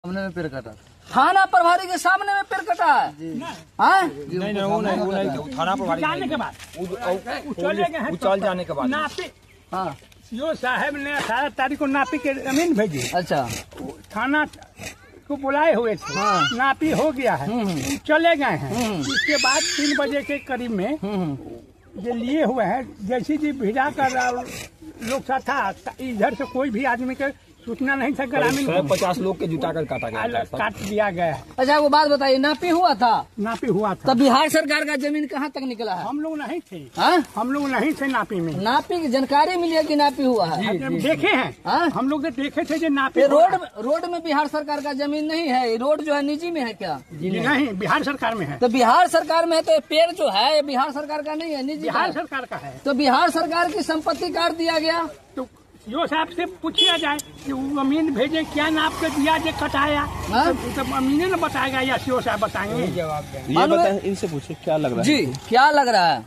सामने में पेड़ कटा, थाना प्रभारी के सामने में पेड़ कटा है। नहीं वो नहीं थाना प्रभारी जाने के बाद चल जाने के बाद नापी। हाँ, सीओ साहब ने 18 तारीख को नापी के जमीन भेजी। अच्छा, थाना को बुलाए हुए थे। हाँ। नापी हो गया है, चले गए हैं। इसके बाद 3 बजे के करीब में जो लिए हुए हैं, जैसी जी भिजा कर लोग सा था, इधर से कोई भी आदमी के सूचना नहीं था। ग्रामीण 50 लोग के जुटा कर काटा गया, काट दिया गया। अच्छा वो बात बताइए, नापी हुआ था? नापी हुआ था। तब बिहार सरकार का जमीन कहाँ तक निकला है? हम लोग नहीं थे। हाँ? हम लोग नहीं थे नापी में। नापी की जानकारी मिली है कि नापी हुआ है? देखे हैं। हाँ? हम लोग देखे थे जो नापी। रोड में बिहार सरकार का जमीन नहीं है, रोड जो है निजी में है क्या? नहीं, बिहार सरकार में है। तो बिहार सरकार में है तो पेड़ जो है ये बिहार सरकार का नहीं है, निजी बिहार सरकार का है। तो बिहार सरकार की संपत्ति काट दिया गया। तो जो साहब से पूछा जाए कि वो अमीन भेजे, क्या नाप के दिया जो कटाया, तो अमीन ने बताएगा या सीओ साहब बताएंगे? ये बताएं, इनसे पूछे क्या लग रहा है जी, क्या लग रहा है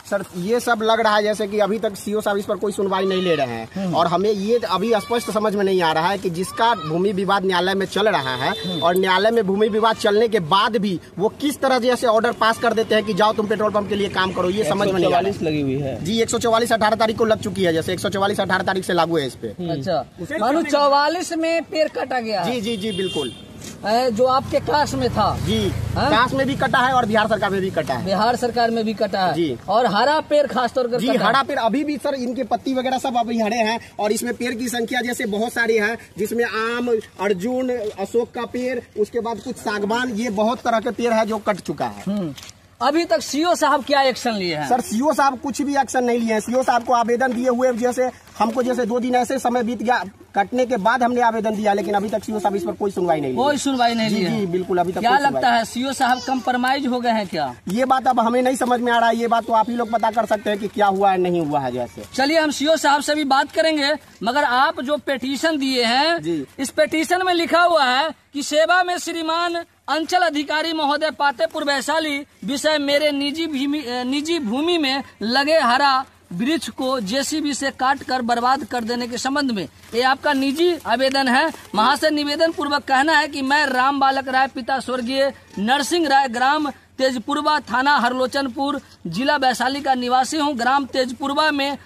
सर? ये सब लग रहा है जैसे कि अभी तक सीओ साहब इस पर कोई सुनवाई नहीं ले रहे हैं, और हमें ये अभी स्पष्ट समझ में नहीं आ रहा है कि जिसका भूमि विवाद न्यायालय में चल रहा है और न्यायालय में भूमि विवाद चलने के बाद भी वो किस तरह जैसे ऑर्डर पास कर देते हैं कि जाओ तुम पेट्रोल पंप के लिए काम करो, ये समझ में नहीं आ रहा है। लगी हुई है जी, 144 18 तारीख को लग चुकी है, जैसे 144 18 तारीख से लागू है इस पे। अच्छा, मानो 44 में पेड़ काटा गया। जी जी जी बिल्कुल, जो आपके क्लास में था जी, क्लास में भी कटा है और बिहार सरकार में भी कटा है। बिहार सरकार में भी कटा है जी। और हरा पेड़ खासतौर पर जी, हरा पेड़ अभी भी सर, इनके पत्ती वगैरह सब अभी हरे हैं, और इसमें पेड़ की संख्या जैसे बहुत सारी है, जिसमें आम, अर्जुन, अशोक का पेड़, उसके बाद कुछ सागवान, ये बहुत तरह के पेड़ है जो कट चुका है। अभी तक सीओ साहब क्या एक्शन लिए हैं? सर सीओ साहब कुछ भी एक्शन नहीं लिए हैं। सीओ साहब को आवेदन दिए हुए जैसे हमको जैसे 2 दिन ऐसे समय बीत गया, कटने के बाद हमने आवेदन दिया, लेकिन अभी तक सीओ साहब इस पर कोई सुनवाई नहीं, कोई सुनवाई नहीं ली है। जी बिल्कुल, अभी तक क्या लगता है सीओ साहब कंप्रोमाइज हो गए हैं क्या? ये बात अब हमें नहीं समझ में आ रहा है, ये बात तो आप ही लोग पता कर सकते हैं कि क्या हुआ है नहीं हुआ है। जैसे चलिए हम सीओ साहब से भी बात करेंगे, मगर आप जो पिटीशन दिए हैं, इस पिटीशन में लिखा हुआ है कि सेवा में श्रीमान अंचल अधिकारी महोदय पातेपुर वैशाली विषय मेरे निजी भूमि में लगे हरा वृक्ष को जेसीबी से काट कर बर्बाद कर देने के संबंध में, ये आपका निजी आवेदन है। महाशय निवेदन पूर्वक कहना है कि मैं राम बालक राय पिता स्वर्गीय नरसिंह राय ग्राम तेजपुरवा थाना हरलोचनपुर जिला वैशाली का निवासी हूँ। ग्राम तेजपुरवा में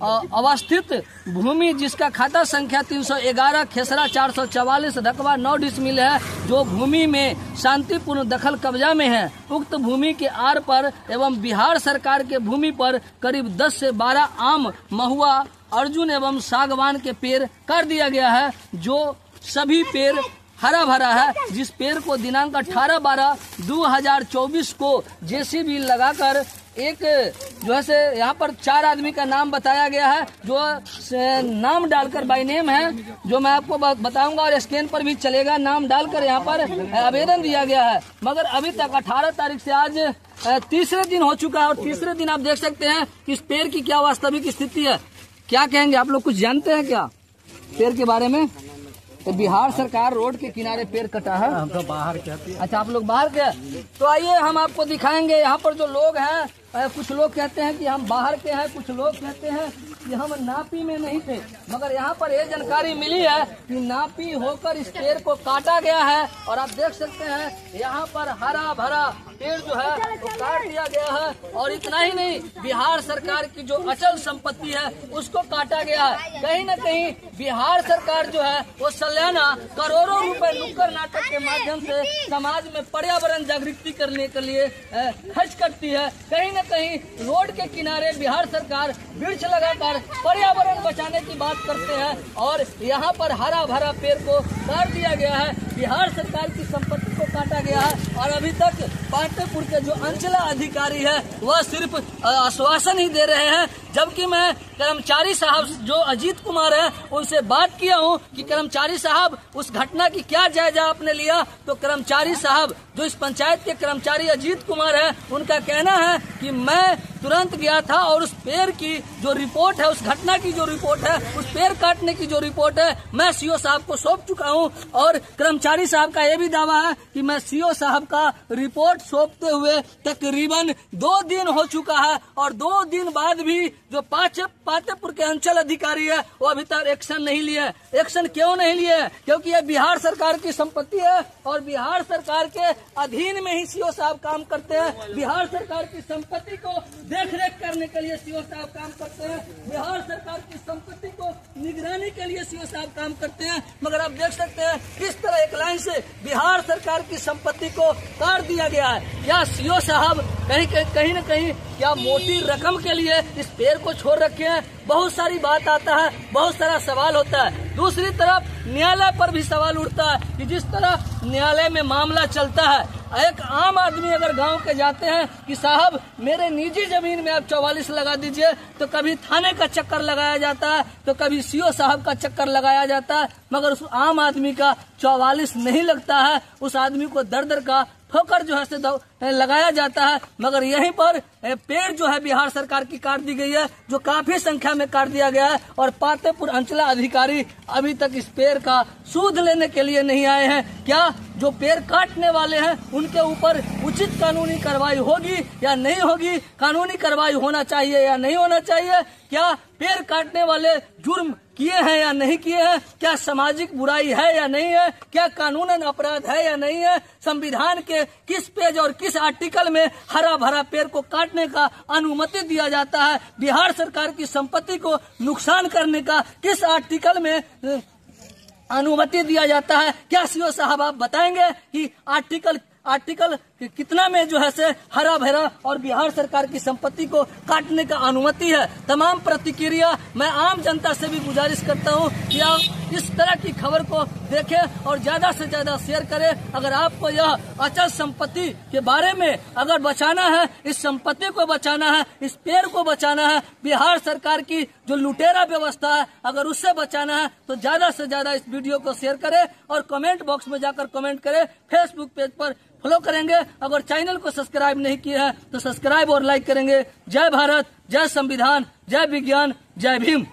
अवस्थित भूमि जिसका खाता संख्या 311 खेसरा 444 रकबा 9 डिसमिल है, जो भूमि में शांतिपूर्ण दखल कब्जा में है। उक्त भूमि के आर पर एवं बिहार सरकार के भूमि पर करीब 10 से 12 आम, महुआ, अर्जुन एवं सागवान के पेड़ काट दिया गया है, जो सभी पेड़ हरा भरा है। जिस पेड़ को दिनांक 18/12/2024 को जेसीबी लगाकर एक जो है से यहाँ पर 4 आदमी का नाम बताया गया है, जो नाम डालकर बाय नेम है, जो मैं आपको बताऊंगा और स्कैन पर भी चलेगा, नाम डालकर यहाँ पर आवेदन दिया गया है। मगर अभी तक 18 तारीख से आज तीसरे दिन हो चुका है, और तीसरे दिन आप देख सकते हैं कि इस पेड़ की क्या वास्तविक स्थिति है। क्या कहेंगे आप लोग, कुछ जानते हैं क्या पेड़ के बारे में? तो बिहार सरकार रोड के किनारे पेड़ कटा है। हम तो बाहर कहते हैं। अच्छा, आप लोग बाहर के, तो आइए हम आपको दिखाएंगे यहाँ पर जो लोग हैं। कुछ लोग कहते हैं कि हम बाहर के हैं, कुछ लोग कहते हैं कि हम नापी में नहीं थे, मगर यहाँ पर ये जानकारी मिली है कि नापी होकर इस पेड़ को काटा गया है। और आप देख सकते हैं यहाँ पर हरा भरा पेड़ जो है वो काट दिया गया है, और इतना ही नहीं, बिहार सरकार की जो अचल संपत्ति है उसको काटा गया है। कहीं न कहीं बिहार सरकार जो है वो सालाना करोड़ों रुपए नुक्कड़ नाटक के माध्यम से समाज में पर्यावरण जागृति करने के लिए खर्च करती है। कहीं न कहीं रोड के किनारे बिहार सरकार वृक्ष लगाकर पर्यावरण बचाने की बात करते हैं, और यहाँ पर हरा भरा पेड़ को काट दिया गया है। बिहार सरकार की संपत्ति को काटा गया है, और अभी तक पातेपुर के जो अंचल अधिकारी है वह सिर्फ आश्वासन ही दे रहे हैं। जबकि मैं कर्मचारी साहब जो अजीत कुमार है उनसे बात किया हूं कि कर्मचारी साहब उस घटना की क्या जायजा आपने लिया, तो कर्मचारी साहब जो इस पंचायत के कर्मचारी अजीत कुमार है, उनका कहना है कि मैं तुरंत गया था और उस पेड़ की जो रिपोर्ट है, उस घटना की जो रिपोर्ट है, उस पेड़ काटने की जो रिपोर्ट है, मैं सीओ साहब को सौंप चुका हूं। और कर्मचारी साहब का यह भी दावा है कि मैं सीओ साहब का रिपोर्ट सौंपते हुए तकरीबन 2 दिन हो चुका है, और 2 दिन बाद भी जो पातेपुर के अंचल अधिकारी है वो अभी तक एक्शन नहीं लिए। एक्शन क्यों नहीं लिए? क्योंकि ये बिहार सरकार की संपत्ति है और बिहार सरकार के अधीन में ही सीओ साहब काम करते हैं। बिहार सरकार की संपत्ति को देख रेख करने के लिए सीओ साहब काम करते हैं। बिहार सरकार की संपत्ति को निगरानी के लिए सीओ साहब काम करते हैं। मगर आप देख सकते हैं किस तरह एक लाइन से बिहार सरकार की संपत्ति को काट दिया गया है। या सीओ साहब कहीं न कहीं क्या मोटी रकम के लिए इस पेड़ को छोड़ रखे हैं? बहुत सारी बात आता है, बहुत सारा सवाल होता है। दूसरी तरफ न्यायालय पर भी सवाल उठता है कि जिस तरह न्यायालय में मामला चलता है, एक आम आदमी अगर गांव के जाते हैं कि साहब मेरे निजी जमीन में आप 44 लगा दीजिए, तो कभी थाने का चक्कर लगाया जाता है, तो कभी सीओ साहब का चक्कर लगाया जाता है, मगर उस आम आदमी का 44 नहीं लगता है। उस आदमी को दर दर का ठोकर जो है लगाया जाता है। मगर यहीं पर पेड़ जो है बिहार सरकार की काट दी गई है, जो काफी संख्या में काट दिया गया है और पातेपुर अंचला अधिकारी अभी तक इस पेड़ का सूद लेने के लिए नहीं आए हैं। क्या जो पेड़ काटने वाले हैं उनके ऊपर उचित कानूनी कार्रवाई होगी या नहीं होगी? कानूनी कार्रवाई होना चाहिए या नहीं होना चाहिए? क्या पेड़ काटने वाले जुर्म किए हैं या नहीं किए हैं? क्या सामाजिक बुराई है या नहीं है? क्या कानूनन अपराध है या नहीं है? संविधान के किस पेज और किस आर्टिकल में हरा भरा पेड़ को काटने का अनुमति दिया जाता है? बिहार सरकार की संपत्ति को नुकसान करने का किस आर्टिकल में अनुमति दिया जाता है? क्या सीओ साहब आप बताएंगे कि आर्टिकल कितना में जो है से हरा भरा और बिहार सरकार की संपत्ति को काटने का अनुमति है? तमाम प्रतिक्रिया मैं आम जनता से भी गुजारिश करता हूं कि आप इस तरह की खबर को देखें और ज्यादा से ज्यादा शेयर करें। अगर आपको यह अचल संपत्ति के बारे में अगर बचाना है, इस संपत्ति को बचाना है, इस पेड़ को बचाना है, बिहार सरकार की जो लुटेरा व्यवस्था है अगर उससे बचाना है, तो ज्यादा से ज्यादा इस वीडियो को शेयर करें और कमेंट बॉक्स में जाकर कमेंट करें। फेसबुक पेज पर फॉलो करेंगे। अगर चैनल को सब्सक्राइब नहीं किया है तो सब्सक्राइब और लाइक करेंगे। जय भारत, जय संविधान, जय विज्ञान, जय भीम।